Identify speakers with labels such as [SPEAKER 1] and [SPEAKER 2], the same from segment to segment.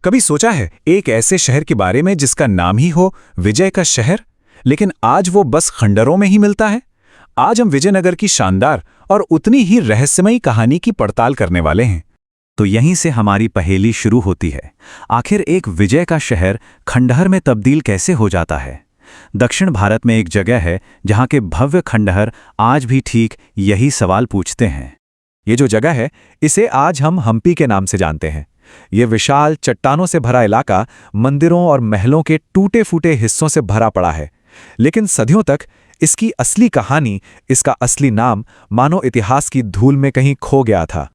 [SPEAKER 1] कभी सोचा है एक ऐसे शहर के बारे में जिसका नाम ही हो विजय का शहर, लेकिन आज वो बस खंडरों में ही मिलता है। आज हम विजयनगर की शानदार और उतनी ही रहस्यमयी कहानी की पड़ताल करने वाले हैं।
[SPEAKER 2] तो यहीं से हमारी पहेली शुरू होती है। आखिर एक विजय का शहर खंडहर में तब्दील कैसे हो जाता है? दक्षिण भारत में एक जगह है जहां के भव्य खंडहर आज भी ठीक यही सवाल पूछते हैं।
[SPEAKER 1] ये जो जगह है इसे आज हम हम्पी के नाम से जानते हैं। ये विशाल चट्टानों से भरा इलाका मंदिरों और महलों के टूटे फूटे हिस्सों से भरा पड़ा है, लेकिन सदियों तक इसकी असली कहानी, इसका असली नाम मानो इतिहास की धूल में कहीं खो गया था।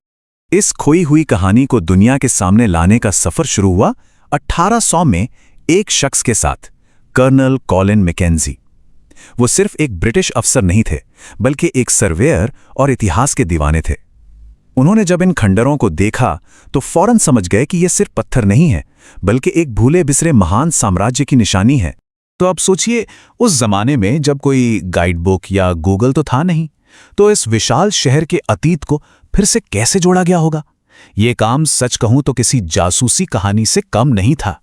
[SPEAKER 2] इस खोई हुई कहानी को दुनिया के सामने लाने का सफर शुरू हुआ 1800 में एक शख्स के साथ, कर्नल कॉलिन मैकेंजी। वो सिर्फ एक ब्रिटिश अफसर नहीं थे, बल्कि एक सर्वेयर और इतिहास के दीवाने थे। उन्होंने जब इन खंडरों को देखा तो फौरन समझ गए कि ये सिर्फ पत्थर नहीं है, बल्कि एक भूले बिसरे महान साम्राज्य की निशानी है। तो अब सोचिए, उस जमाने में जब कोई गाइड बुक या गूगल तो था नहीं, तो इस विशाल शहर के अतीत को फिर से कैसे जोड़ा गया होगा? ये काम सच कहूं तो किसी जासूसी कहानी से कम नहीं था।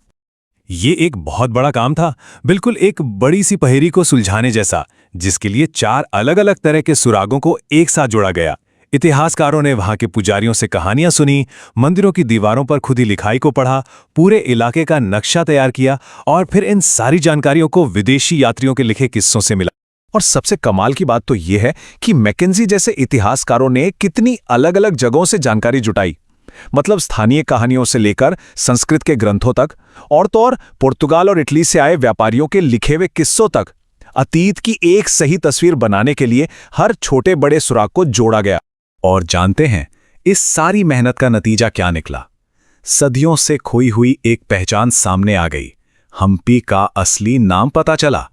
[SPEAKER 2] ये एक बहुत बड़ा काम था, बिल्कुल एक बड़ी सी पहेली को सुलझाने जैसा, जिसके लिए 4 अलग-अलग तरह के सुरागों को एक साथ जोड़ा गया। इतिहासकारों ने वहां के पुजारियों से कहानियां सुनी, मंदिरों की दीवारों पर खुदी लिखाई को पढ़ा, पूरे इलाके का नक्शा तैयार किया और फिर इन सारी जानकारियों को विदेशी यात्रियों के लिखे किस्सों से मिला। और सबसे कमाल की बात तो यह है कि मैकेंजी जैसे इतिहासकारों ने कितनी अलग-अलग जगहों से जानकारी जुटाई। मतलब स्थानीय कहानियों से लेकर संस्कृत के ग्रंथों तक, और तो और पुर्तगाल और इटली से आए व्यापारियों के लिखे हुए किस्सों तक। अतीत की एक सही तस्वीर बनाने के लिए हर छोटे बड़े सुराग को जोड़ा गया। और जानते हैं इस सारी मेहनत का नतीजा क्या निकला? सदियों से खोई हुई एक पहचान सामने आ गई। हम्पी का असली नाम पता चला।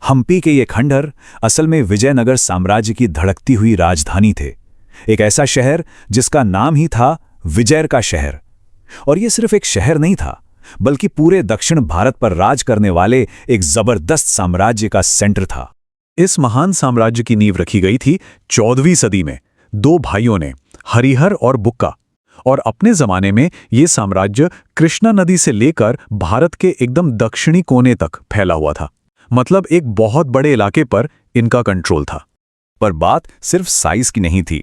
[SPEAKER 2] हम्पी के ये खंडहर असल में विजयनगर साम्राज्य की धड़कती हुई राजधानी थे। एक ऐसा शहर जिसका नाम ही था विजय का शहर। और ये सिर्फ एक शहर नहीं था, बल्कि पूरे दक्षिण भारत पर राज करने वाले एक जबरदस्त साम्राज्य का सेंटर था। इस महान साम्राज्य की नींव रखी गई थी 14वीं सदी में 2 भाइयों ने, हरिहर और बुक्का। और अपने जमाने में ये साम्राज्य कृष्णा नदी से लेकर भारत के एकदम दक्षिणी कोने तक फैला हुआ था। मतलब एक बहुत बड़े इलाके पर इनका कंट्रोल था। पर बात सिर्फ साइज की नहीं थी।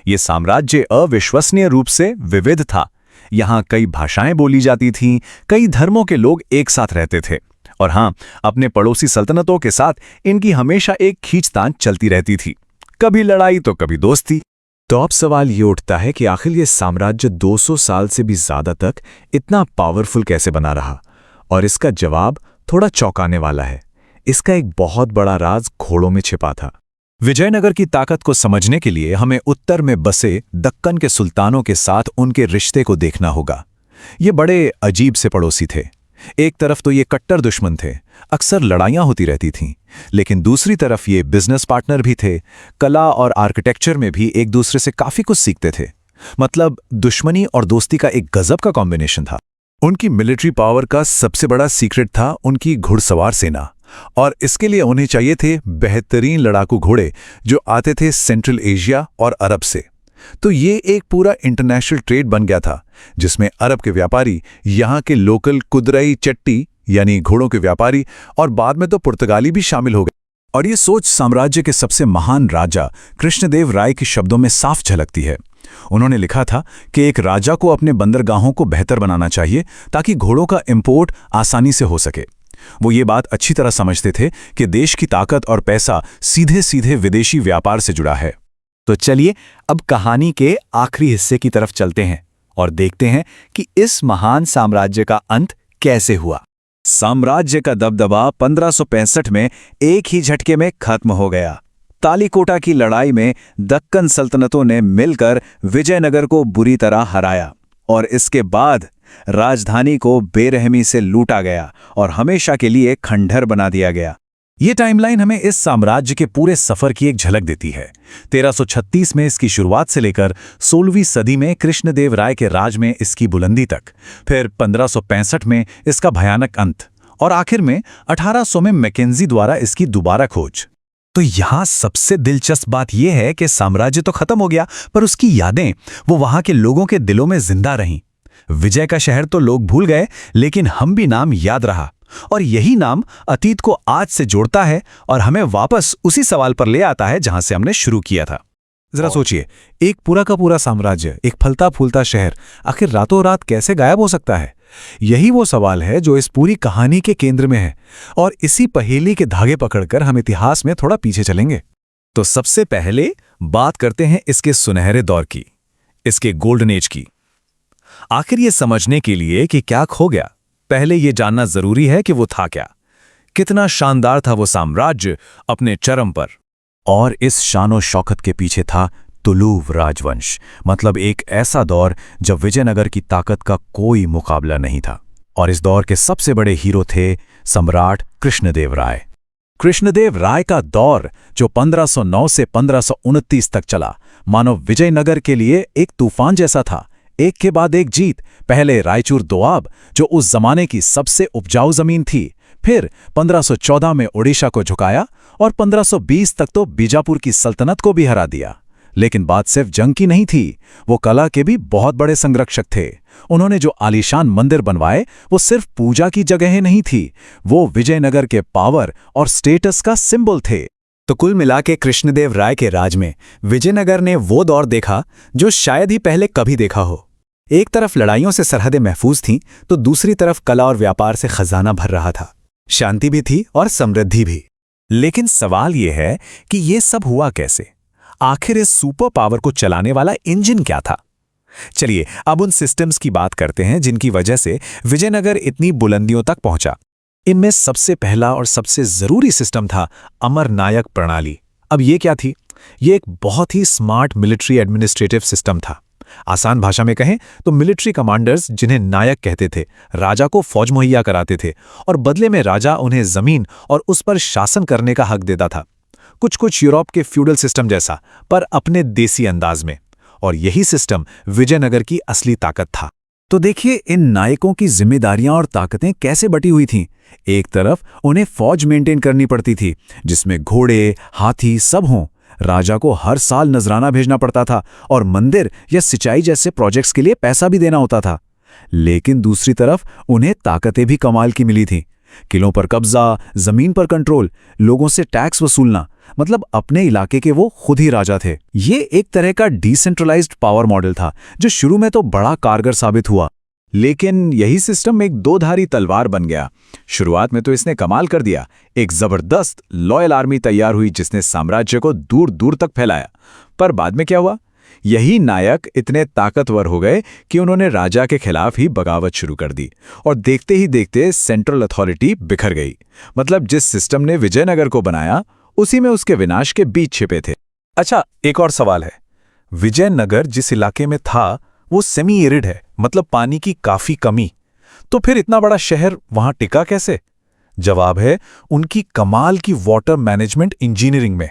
[SPEAKER 2] ये साम्राज्य अविश्वसनीय रूप से विविध था। यहाँ कई भाषाएं बोली जाती थीं, कई धर्मों के लोग एक साथ रहते थे। और हाँ, अपने पड़ोसी सल्तनतों के साथ इनकी हमेशा एक खींचतान चलती रहती थी, कभी लड़ाई तो कभी दोस्ती। तो अब सवाल ये उठता है कि आखिर ये साम्राज्य 200 साल से भी ज्यादा तक इतना पावरफुल कैसे बना रहा? और इसका जवाब थोड़ा चौंकाने वाला है। इसका एक बहुत बड़ा राज घोड़ों में छिपा था। विजयनगर की ताकत को समझने के लिए हमें उत्तर में बसे दक्कन के सुल्तानों के साथ उनके रिश्ते को देखना होगा। ये बड़े अजीब से पड़ोसी थे। एक तरफ तो ये कट्टर दुश्मन थे, अक्सर लड़ाइयां होती रहती थीं, लेकिन दूसरी तरफ ये बिजनेस पार्टनर भी थे। कला और आर्किटेक्चर में भी एक दूसरे से काफी कुछ सीखते थे। मतलब दुश्मनी और दोस्ती का एक गजब का कॉम्बिनेशन था। उनकी मिलिट्री पावर का सबसे बड़ा सीक्रेट था उनकी घुड़सवार सेना, और इसके लिए उन्हें चाहिए थे बेहतरीन लड़ाकू घोड़े जो आते थे सेंट्रल एशिया और अरब से। तो ये एक पूरा इंटरनेशनल ट्रेड बन गया था, जिसमें अरब के व्यापारी यहाँ के लोकल कुदरई चट्टी यानी घोड़ों के व्यापारी, और बाद में तो पुर्तगाली भी शामिल हो गए। और ये सोच साम्राज्य के सबसे महान राजा कृष्णदेव राय के शब्दों में साफ झलकती है। उन्होंने लिखा था कि एक राजा को अपने बंदरगाहों को बेहतर बनाना चाहिए ताकि घोड़ों का इंपोर्ट आसानी से हो सके। वो ये बात अच्छी तरह समझते थे कि देश की ताकत और पैसा सीधे सीधे विदेशी व्यापार से जुड़ा है। तो चलिए अब कहानी के आखिरी हिस्से की तरफ चलते हैं और देखते हैं कि इस महान साम्राज्य का अंत कैसे हुआ। साम्राज्य का दबदबा 1565 में एक ही झटके में खत्म हो गया। तालीकोटा की लड़ाई में दक्कन सल्तनतों ने मिलकर विजयनगर को बुरी तरह हराया, और इसके बाद राजधानी को बेरहमी से लूटा गया और हमेशा के लिए खंडहर बना दिया गया। ये टाइमलाइन हमें इस साम्राज्य के पूरे सफर की एक झलक देती है। 1336 में इसकी शुरुआत से लेकर 16वीं सदी में कृष्णदेव राय के राज में इसकी बुलंदी तक, फिर 1565 में इसका भयानक अंत, और आखिर में 1800 में मैकेंजी द्वारा इसकी दोबारा खोज। तो यहाँ सबसे दिलचस्प बात यह है कि साम्राज्य तो खत्म हो गया, पर उसकी यादें वो वहां के लोगों के दिलों में जिंदा रहीं।
[SPEAKER 1] विजय का शहर तो लोग भूल गए, लेकिन हम्पी नाम याद रहा, और यही नाम अतीत को आज से जोड़ता है और हमें वापस उसी सवाल पर ले आता है जहां से हमने शुरू किया था। जरा सोचिए, एक पूरा का पूरा साम्राज्य, एक फलता फूलता शहर, आखिर रातों रात कैसे गायब हो सकता है? यही वो सवाल है जो इस पूरी कहानी के केंद्र में है, और इसी पहेली के धागे पकड़कर हम इतिहास में थोड़ा पीछे चलेंगे। तो सबसे पहले बात करते हैं इसके सुनहरे दौर की, इसके गोल्डन एज की। आखिर ये समझने के लिए कि क्या खो गया, पहले ये जानना जरूरी है कि वो था क्या। कितना शानदार था वो साम्राज्य अपने चरम पर। और इस शानो शौकत के पीछे था तुलुव राजवंश, मतलब एक ऐसा दौर जब विजयनगर की ताकत का कोई मुकाबला नहीं था। और इस दौर के सबसे बड़े हीरो थे सम्राट कृष्णदेव राय। कृष्णदेव राय का दौर जो 1509 से 1529 तक चला, मानो विजयनगर के लिए एक तूफान जैसा था। एक के बाद एक जीत। पहले रायचूर दोआब, जो उस जमाने की सबसे उपजाऊ जमीन थी, फिर 1514 में ओडिशा को झुकाया, और 1520 तक तो बीजापुर की सल्तनत को भी हरा दिया। लेकिन बात सिर्फ जंग की नहीं थी, वो कला के भी बहुत बड़े संरक्षक थे। उन्होंने जो आलीशान मंदिर बनवाए, वो सिर्फ पूजा की जगहें नहीं थी, वो विजयनगर के पावर और स्टेटस का सिंबल थे। तो कुल मिला के कृष्णदेव राय के राज में विजयनगर ने वो दौर देखा जो शायद ही पहले कभी देखा हो। एक तरफ लड़ाइयों से सरहदें महफूज थीं, तो दूसरी तरफ कला और व्यापार से खजाना भर रहा था। शांति भी थी और समृद्धि भी। लेकिन सवाल यह है कि ये सब हुआ कैसे? आखिर इस सुपर पावर को चलाने वाला इंजन क्या था? चलिए अब उन सिस्टम्स की बात करते हैं जिनकी वजह से विजयनगर इतनी बुलंदियों तक पहुंचा। इनमें सबसे पहला और सबसे जरूरी सिस्टम था अमरनायक प्रणाली। अब ये क्या थी? ये एक बहुत ही स्मार्ट मिलिट्री एडमिनिस्ट्रेटिव सिस्टम था। आसान भाषा में कहें तो मिलिट्री कमांडर्स, जिन्हें नायक कहते थे, राजा को फौज मुहैया कराते थे, और बदले में राजा उन्हें जमीन और उस पर शासन करने का हक देता था। कुछ यूरोप के फ्यूडल सिस्टम जैसा, पर अपने देसी अंदाज में। और यही सिस्टम विजयनगर की असली ताकत था। तो देखिए इन नायकों की जिम्मेदारियां और ताकतें कैसे बटी हुई थीं। एक तरफ उन्हें फौज मेंटेन करनी पड़ती थी, जिसमें घोड़े, हाथी सब हों। राजा को हर साल नजराना भेजना पड़ता था, और मंदिर या सिंचाई जैसे प्रोजेक्ट्स के लिए पैसा भी देना होता था। लेकिन दूसरी तरफ उन्हें ताकतें भी कमाल की मिली थीं। किलों पर कब्जा, जमीन पर कंट्रोल, लोगों से टैक्स वसूलना, मतलब अपने इलाके के वो खुद ही राजा थे। ये एक तरह का डिसेंट्रलाइज्ड पावर मॉडल था, जो शुरू में तो बड़ा कारगर साबित हुआ। लेकिन यही सिस्टम एक दो-धारी तलवार बन गया। शुरुआत में तो इसने कमाल कर दिया। एक जबरदस्त लॉयल आर्मी तैयार हुई जिसने साम्राज्य को दूर दूर तक फैलाया। पर बाद में क्या हुआ? यही नायक इतने ताकतवर हो गए कि उन्होंने राजा के खिलाफ ही बगावत शुरू कर दी, और देखते ही देखते सेंट्रल अथॉरिटी बिखर गई। मतलब जिस सिस्टम ने विजयनगर को बनाया, उसी में उसके विनाश के बीच छिपे थे। अच्छा, एक और सवाल है। विजयनगर जिस इलाके में था वो सेमी एरिड है, मतलब पानी की काफी कमी। तो फिर इतना बड़ा शहर वहां टिका कैसे? जवाब है उनकी कमाल की वाटर मैनेजमेंट इंजीनियरिंग में।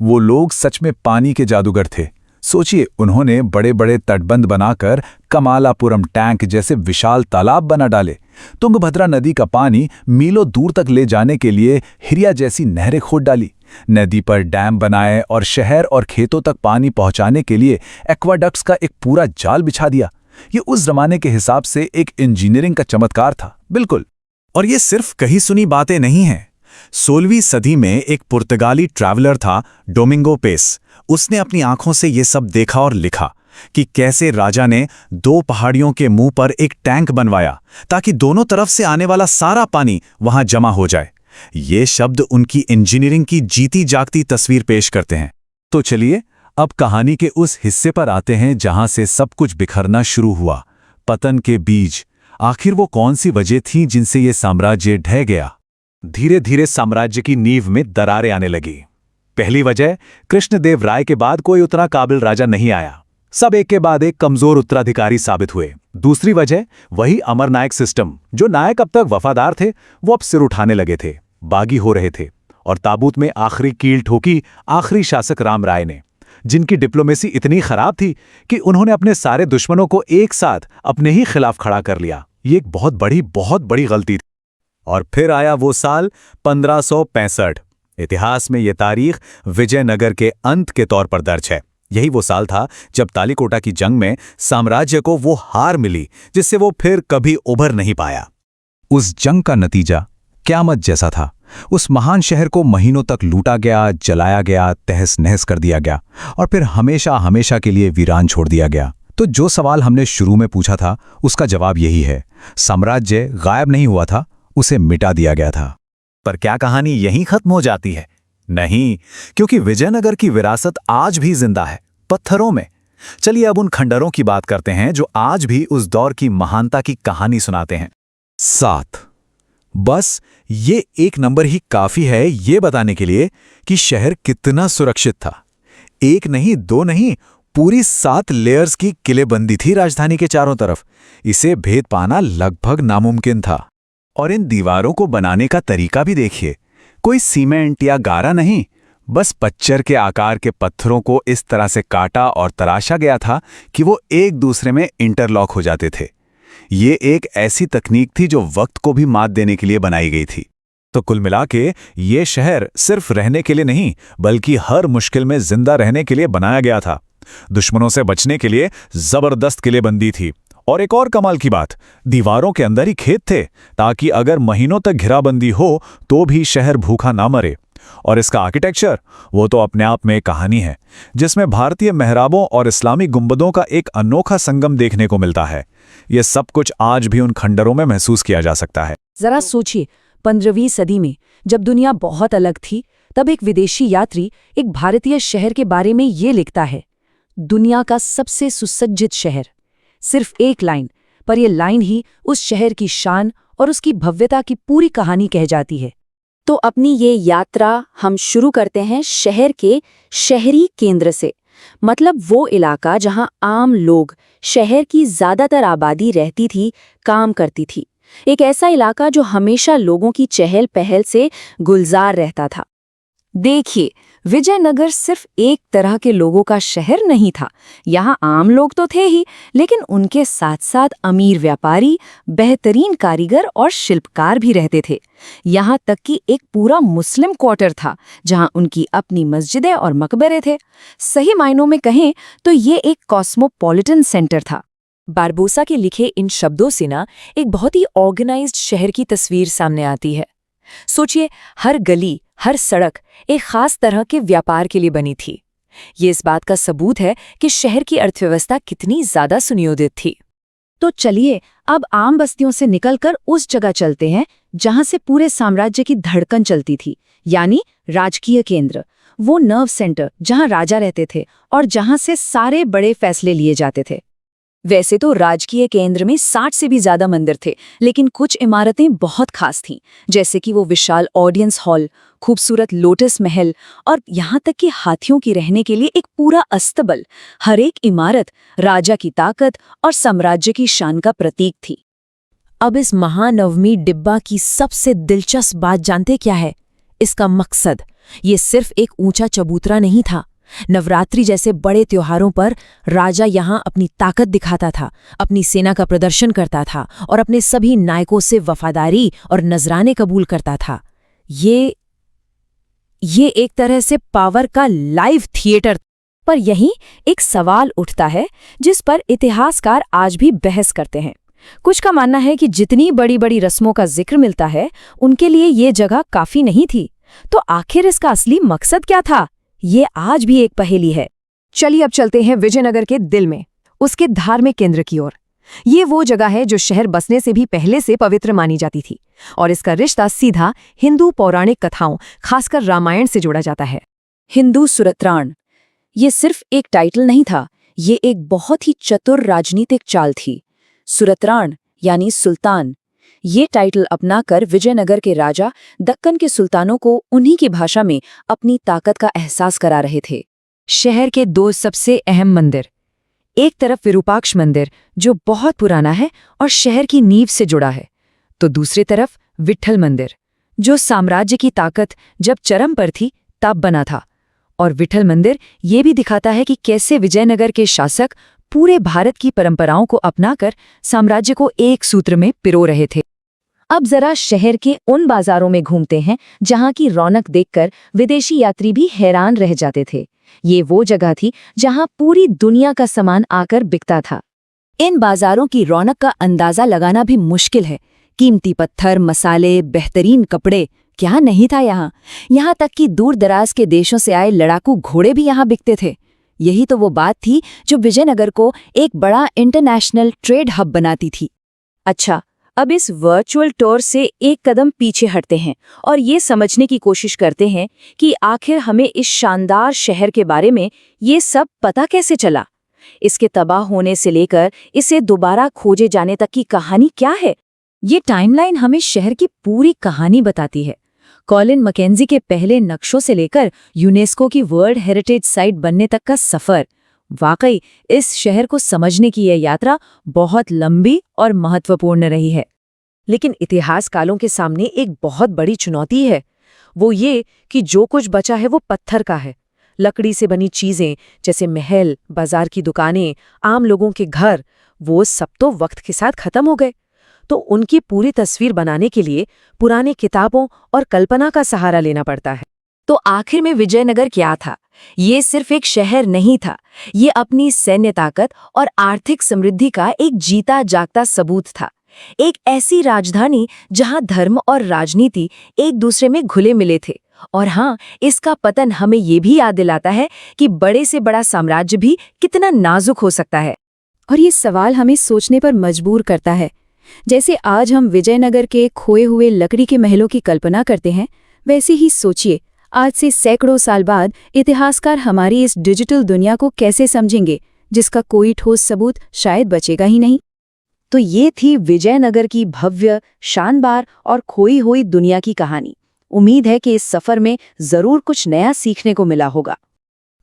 [SPEAKER 1] वो लोग सच में पानी के जादूगर थे। सोचिए, उन्होंने बड़े बड़े तटबंध बनाकर कमालापुरम टैंक जैसे विशाल तालाब बना डाले। तुंगभद्रा नदी का पानी मीलों दूर तक ले जाने के लिए हिरिया जैसी नहरें खोद डाली। नदी पर डैम बनाए और शहर और खेतों तक पानी पहुंचाने के लिए एक्वाडक्ट्स का एक पूरा जाल बिछा दिया। ये उस जमाने के हिसाब से एक इंजीनियरिंग का चमत्कार था, बिल्कुल। और ये सिर्फ कही सुनी बातें नहीं हैं। 16वीं सदी में एक पुर्तगाली ट्रैवलर था, डोमिंगो पेस। उसने अपनी आंखों से ये सब देखा और लिखा कि कैसे राजा ने 2 पहाड़ियों के मुंह पर एक टैंक बनवाया ताकि दोनों तरफ से आने वाला सारा पानी वहां जमा हो जाए। ये शब्द उनकी इंजीनियरिंग की जीती जागती तस्वीर पेश करते हैं। तो चलिए अब कहानी के उस हिस्से पर आते हैं जहां से सब कुछ बिखरना शुरू हुआ, पतन के बीज। आखिर वो कौन सी वजह थी जिनसे ये साम्राज्य ढह गया? धीरे धीरे साम्राज्य की नींव में दरारें आने लगी। पहली वजह, कृष्णदेव राय के बाद कोई उतना काबिल राजा नहीं आया। सब एक के बाद एक कमजोर उत्तराधिकारी साबित हुए। दूसरी वजह, वही अमरनायक सिस्टम। जो नायक अब तक वफादार थे, वो अब सिर उठाने लगे थे, बागी हो रहे थे। और ताबूत में आखिरी कील ठोकी आखिरी शासक राम राय ने, जिनकी डिप्लोमेसी इतनी खराब थी कि उन्होंने अपने सारे दुश्मनों को एक साथ अपने ही खिलाफ खड़ा कर लिया। ये एक बहुत बड़ी गलती थी। और फिर आया वो साल 1565। इतिहास में ये तारीख विजयनगर के अंत के तौर पर दर्ज है। यही वो साल था जब तालिकोटा की जंग में साम्राज्य को वो हार मिली जिससे वो फिर कभी उभर नहीं पाया। उस जंग का नतीजा क़यामत जैसा था। उस महान शहर को महीनों तक लूटा गया, जलाया गया, तहस नहस कर दिया गया और फिर हमेशा हमेशा के लिए वीरान छोड़ दिया गया। तो जो सवाल हमने शुरू में पूछा था उसका जवाब यही है, साम्राज्य गायब नहीं हुआ था, उसे मिटा दिया गया था। पर क्या कहानी यहीं खत्म हो जाती है? नहीं, क्योंकि विजयनगर की विरासत आज भी जिंदा है, पत्थरों में। चलिए अब उन खंडरों की बात करते हैं जो आज भी उस दौर की महानता की कहानी सुनाते हैं। 7। बस ये एक नंबर ही काफी है ये बताने के लिए कि शहर कितना सुरक्षित था। एक नहीं, दो नहीं, पूरी 7 लेयर्स की किलेबंदी थी राजधानी के चारों तरफ। इसे भेद पाना लगभग नामुमकिन था। और इन दीवारों को बनाने का तरीका भी देखिए, कोई सीमेंट या गारा नहीं, बस पच्चर के आकार के पत्थरों को इस तरह से काटा और तराशा गया था कि वो एक दूसरे में इंटरलॉक हो जाते थे। ये एक ऐसी तकनीक थी जो वक्त को भी मात देने के लिए बनाई गई थी। तो कुल मिला के ये शहर सिर्फ रहने के लिए नहीं बल्कि हर मुश्किल में जिंदा रहने के लिए बनाया गया था। दुश्मनों से बचने के लिए जबरदस्त किलेबंदी थी। और एक और कमाल की बात, दीवारों के अंदर ही खेत थे ताकि अगर महीनों तक घेराबंदी हो तो भी शहर भूखा ना मरे। और इसका आर्किटेक्चर, वो तो अपने आप में एक कहानी है जिसमें भारतीय मेहराबों और इस्लामी गुंबदों का एक अनोखा संगम देखने को मिलता है। ये सब कुछ आज भी उन खंडरों में महसूस किया जा सकता है।
[SPEAKER 3] जरा सोचिए, 15वीं सदी में जब दुनिया बहुत अलग थी, तब एक विदेशी यात्री एक भारतीय शहर के बारे में ये लिखता है, दुनिया का सबसे सुसज्जित शहर। सिर्फ एक लाइन, पर यह लाइन ही उस शहर की शान और उसकी भव्यता की पूरी कहानी कह जाती है।
[SPEAKER 4] तो अपनी ये यात्रा हम शुरू करते हैं शहर के शहरी केंद्र से, मतलब वो इलाका जहां आम लोग, शहर की ज्यादातर आबादी रहती थी, काम करती थी। एक ऐसा इलाका जो हमेशा लोगों की चहल पहल से गुलजार रहता था। देखिए, विजयनगर सिर्फ एक तरह के लोगों का शहर नहीं था। यहाँ आम लोग तो थे ही, लेकिन उनके साथ साथ अमीर व्यापारी, बेहतरीन कारीगर और शिल्पकार भी रहते थे। यहाँ तक कि एक पूरा मुस्लिम क्वार्टर था जहाँ उनकी अपनी मस्जिदें और मकबरे थे। सही मायनों में कहें तो ये एक कॉस्मोपॉलिटन सेंटर था।
[SPEAKER 3] बारबोसा के लिखे इन शब्दों से ना एक बहुत ही ऑर्गेनाइज्ड शहर की तस्वीर सामने आती है। सोचिए, हर गली, हर सड़क एक खास तरह के व्यापार के लिए बनी थी। ये इस बात का सबूत है कि शहर की अर्थव्यवस्था कितनी ज्यादा सुनियोजित थी।
[SPEAKER 4] तो चलिए अब आम बस्तियों से निकलकर उस जगह चलते हैं जहां से पूरे साम्राज्य की धड़कन चलती थी, यानी राजकीय केंद्र, वो नर्व सेंटर जहां राजा रहते थे और जहां से सारे बड़े फैसले लिए जाते थे।
[SPEAKER 3] वैसे तो राजकीय केंद्र में 60 से भी ज्यादा मंदिर थे, लेकिन कुछ इमारतें बहुत खास थीं, जैसे कि वो विशाल ऑडियंस हॉल, खूबसूरत लोटस महल और यहाँ तक कि हाथियों की रहने के लिए एक पूरा अस्तबल। हर एक इमारत राजा की ताकत और साम्राज्य की शान का प्रतीक थी। अब इस महानवमी डिब्बा की सबसे दिलचस्प बात जानते क्या है? इसका मकसद। ये सिर्फ एक ऊंचा चबूतरा नहीं था। नवरात्रि जैसे बड़े त्योहारों पर राजा यहाँ अपनी ताकत दिखाता था, अपनी सेना का प्रदर्शन करता था और अपने सभी नायकों से वफादारी और नजराने कबूल करता था। ये एक तरह से पावर का लाइव थिएटर।
[SPEAKER 4] पर यहीं एक सवाल उठता है जिस पर इतिहासकार आज भी बहस करते हैं। कुछ का मानना है कि जितनी बड़ी बड़ी रस्मों का जिक्र मिलता है, उनके लिए ये जगह काफी नहीं थी। तो आखिर इसका असली मकसद क्या था? ये आज भी एक पहेली है।
[SPEAKER 3] चलिए अब चलते हैं विजयनगर के दिल में, उसके धार्मिक केंद्र की ओर। ये वो जगह है जो शहर बसने से भी पहले से पवित्र मानी जाती थी और इसका रिश्ता सीधा हिंदू पौराणिक कथाओं, खासकर रामायण से जोड़ा जाता है।
[SPEAKER 4] हिंदू सुरत्राण, ये सिर्फ एक टाइटल नहीं था, ये एक बहुत ही चतुर राजनीतिक चाल थी। सुरत्राण यानी सुल्तान, ये टाइटल अपनाकर विजयनगर के राजा दक्कन के सुल्तानों को उन्हीं की भाषा में अपनी ताकत का एहसास करा रहे थे।
[SPEAKER 3] शहर के 2 सबसे अहम मंदिर, एक तरफ विरूपाक्ष मंदिर जो बहुत पुराना है और शहर की नींव से जुड़ा है, तो दूसरी तरफ विट्ठल मंदिर जो साम्राज्य की ताकत जब चरम पर थी तब बना था। और विट्ठल मंदिर ये भी दिखाता है कि कैसे विजयनगर के शासक पूरे भारत की परंपराओं को अपनाकर साम्राज्य को एक सूत्र में पिरो रहे थे।
[SPEAKER 4] अब जरा शहर के उन बाजारों में घूमते हैं जहां की रौनक देखकर विदेशी यात्री भी हैरान रह जाते थे।
[SPEAKER 3] ये वो जगह थी जहां पूरी दुनिया का सामान आकर बिकता था। इन बाजारों की रौनक का अंदाजा लगाना भी मुश्किल है। कीमती पत्थर, मसाले, बेहतरीन कपड़े, क्या नहीं था यहाँ तक कि दूर दराज के देशों से आए लड़ाकू घोड़े भी यहाँ बिकते थे। यही तो वो बात थी जो विजयनगर को एक बड़ा इंटरनेशनल ट्रेड हब बनाती थी। अच्छा, अब इस वर्चुअल टूर से एक कदम पीछे हटते हैं और ये समझने की कोशिश करते हैं कि आखिर हमें इस शानदार शहर के बारे में ये सब पता कैसे चला। इसके तबाह होने से लेकर इसे दोबारा खोजे जाने तक की कहानी क्या है। ये टाइमलाइन हमें शहर की पूरी कहानी बताती है। कॉलिन मैकेंजी के पहले नक्शों से लेकर यूनेस्को की वर्ल्ड हेरिटेज साइट बनने तक का सफर। वाकई इस शहर को समझने की यह यात्रा बहुत लंबी और महत्वपूर्ण रही है। लेकिन इतिहास कालों के सामने एक बहुत बड़ी चुनौती है। वो ये कि जो कुछ बचा है वो पत्थर का है। लकड़ी से बनी चीजें जैसे महल, बाजार की दुकानें, आम लोगों के घर, वो सब तो वक्त के साथ खत्म हो गए। तो उनकी पूरी तस्वीर बनाने के लिए पुरानी किताबों और कल्पना का सहारा लेना पड़ता है। तो आखिर में विजयनगर क्या था? ये सिर्फ एक शहर नहीं था, ये अपनी सैन्य ताकत और आर्थिक समृद्धि का एक जीता जागता सबूत था। एक ऐसी राजधानी जहां धर्म और राजनीति एक दूसरे में घुले मिले थे। और हाँ, इसका पतन हमें ये भी याद दिलाता है कि बड़े से बड़ा साम्राज्य भी कितना नाजुक हो सकता है।
[SPEAKER 4] और ये सवाल हमें सोचने पर मजबूर करता है। जैसे आज हम विजयनगर के खोए हुए लकड़ी के महलों की कल्पना करते हैं, वैसे ही सोचिए आज से सैकड़ों साल बाद इतिहासकार हमारी इस डिजिटल दुनिया को कैसे समझेंगे, जिसका कोई ठोस सबूत शायद बचेगा ही नहीं।
[SPEAKER 3] तो ये थी विजयनगर की भव्य, शानदार और खोई हुई दुनिया की कहानी। उम्मीद है कि इस सफर में जरूर कुछ नया सीखने को मिला होगा।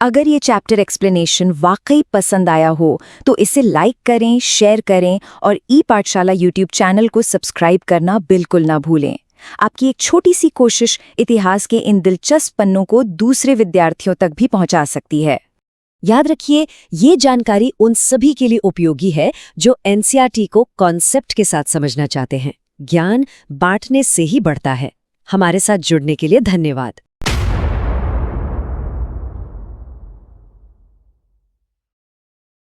[SPEAKER 3] अगर ये चैप्टर एक्सप्लेनेशन वाकई पसंद आया हो तो इसे लाइक करें, शेयर करें और ई पाठशाला यूट्यूब चैनल को सब्सक्राइब करना बिल्कुल ना भूलें। आपकी एक छोटी सी कोशिश इतिहास के इन दिलचस्प पन्नों को दूसरे विद्यार्थियों तक भी पहुंचा सकती है। याद रखिए, ये जानकारी उन सभी के लिए उपयोगी है जो एनसीईआरटी को कॉन्सेप्ट के साथ समझना चाहते हैं। ज्ञान बांटने से ही बढ़ता है। हमारे साथ जुड़ने के लिए धन्यवाद।